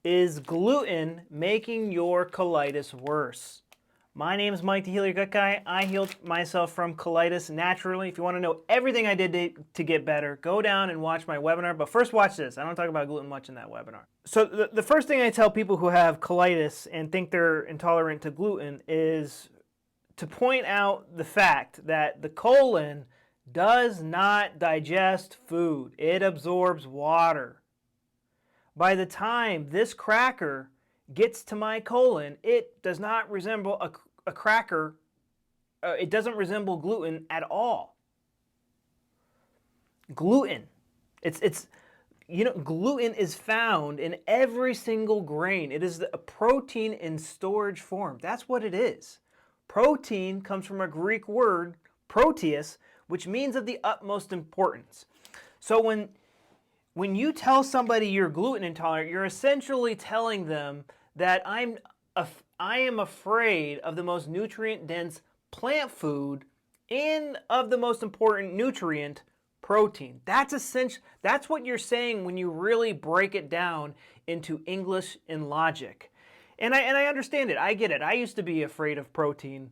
Is gluten making your colitis worse? My name is Mike, the Heal Your Gut Guy. I healed myself from colitis naturally. If you want to know everything I did to get better, go down and watch my webinar. But first, watch this. I don't talk about gluten much in that webinar. So the first thing I tell people who have colitis and think they're intolerant to gluten is to point out the fact that the colon does not digest food. It absorbs water. By the time this cracker gets to my colon, it does not resemble a cracker. It doesn't resemble gluten at all. Gluten, gluten is found in every single grain. It is a protein in storage form. That's what it is. Protein comes from a Greek word, proteus, which means of the utmost importance. So when you tell somebody you're gluten intolerant, you're essentially telling them that I am afraid of the most nutrient-dense plant food and of the most important nutrient, protein. That's what you're saying when you really break it down into English and logic. And I understand it. I get it. I used to be afraid of protein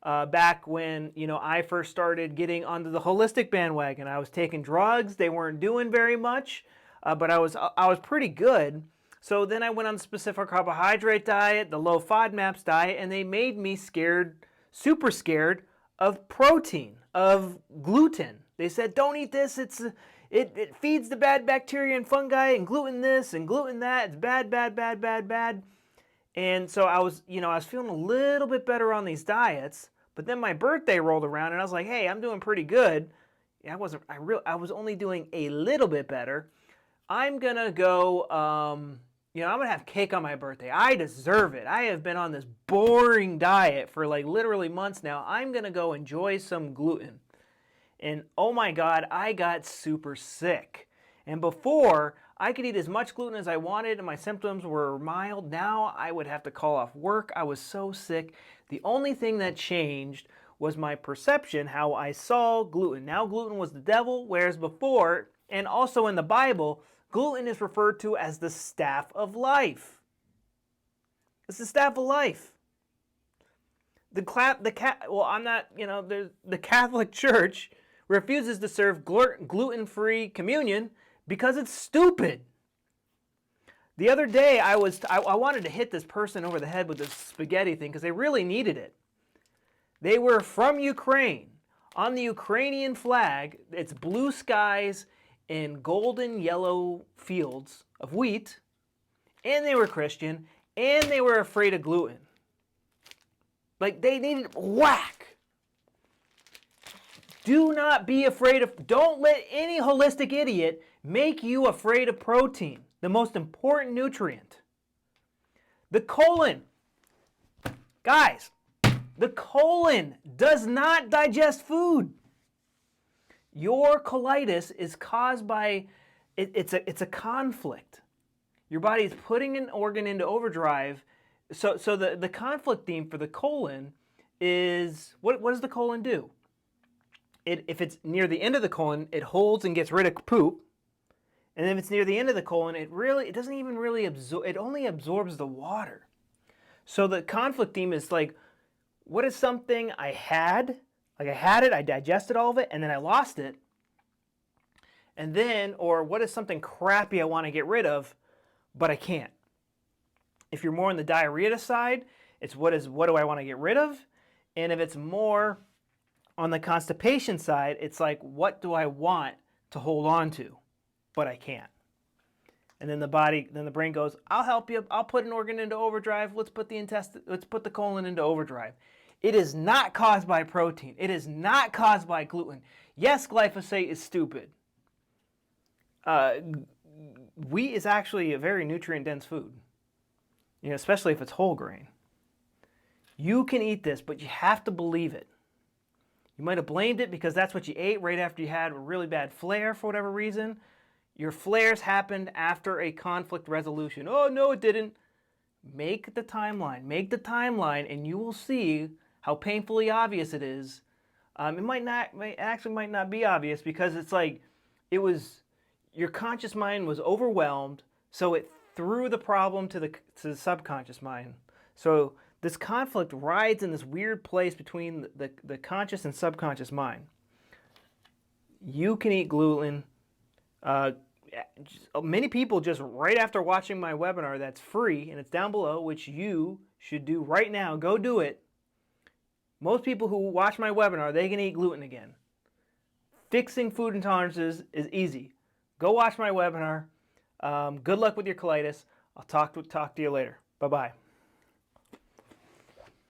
back when I first started getting onto the holistic bandwagon. I was taking drugs. They weren't doing very much, but I was pretty good. So then I went on the specific carbohydrate diet, the low FODMAPs diet, and they made me scared, super scared of protein, of gluten. They said, don't eat this. It feeds the bad bacteria and fungi, and gluten this and gluten that. It's bad, bad, bad, bad, bad. And so I was feeling a little bit better on these diets, but then my birthday rolled around and I was like, hey, I'm doing pretty good. I was only doing a little bit better. I'm gonna go, I'm gonna have cake on my birthday. I deserve it. I have been on this boring diet for like literally months now. I'm gonna go enjoy some gluten. And oh my God, I got super sick. And before, I could eat as much gluten as I wanted and my symptoms were mild. Now I would have to call off work. I was so sick. The only thing that changed was my perception, how I saw gluten. Now gluten was the devil, whereas before, and also in the Bible, gluten is referred to as the staff of life. It's the staff of life. The Catholic Church refuses to serve gluten-free communion because it's stupid. The other day, I wanted to hit this person over the head with this spaghetti thing because they really needed it. They were from Ukraine. On the Ukrainian flag, it's blue skies and golden yellow fields of wheat, and they were Christian, and they were afraid of gluten. Like, they needed whack. Do not be afraid of, don't let any holistic idiot make you afraid of protein, the most important nutrient. The colon, guys, the colon does not digest food. Your colitis is caused by, it's a conflict. Your body is putting an organ into overdrive. So the conflict theme for the colon is, what does the colon do? If it's near the end of the colon, it holds and gets rid of poop. And if it's near the end of the colon, it doesn't even really absorb, it only absorbs the water. So the conflict theme is like, what is something I had? Like I had it, I digested all of it, and then I lost it. And then, or what is something crappy I want to get rid of, but I can't? If you're more on the diarrhea side, it's what do I want to get rid of? And if it's more on the constipation side, it's like, what do I want to hold on to, but I can't? And then the brain goes, I'll help you. I'll put an organ into overdrive. Let's put the colon into overdrive. It is not caused by protein. It is not caused by gluten. Yes, glyphosate is stupid. Wheat is actually a very nutrient-dense food, especially if it's whole grain. You can eat this, but you have to believe it. You might have blamed it because that's what you ate right after you had a really bad flare for whatever reason. Your flares happened after a conflict resolution. Oh, no, it didn't. Make the timeline. Make the timeline, and you will see how painfully obvious it is. It actually might not be obvious because it's like your conscious mind was overwhelmed, so it through the problem to the subconscious mind. So this conflict rides in this weird place between the conscious and subconscious mind. You can eat gluten. Many people just right after watching my webinar that's free, and it's down below, which you should do right now. Go do it. Most people who watch my webinar, they can eat gluten again. Fixing food intolerances is easy. Go watch my webinar. Good luck with your colitis. I'll talk to you later. Bye-bye.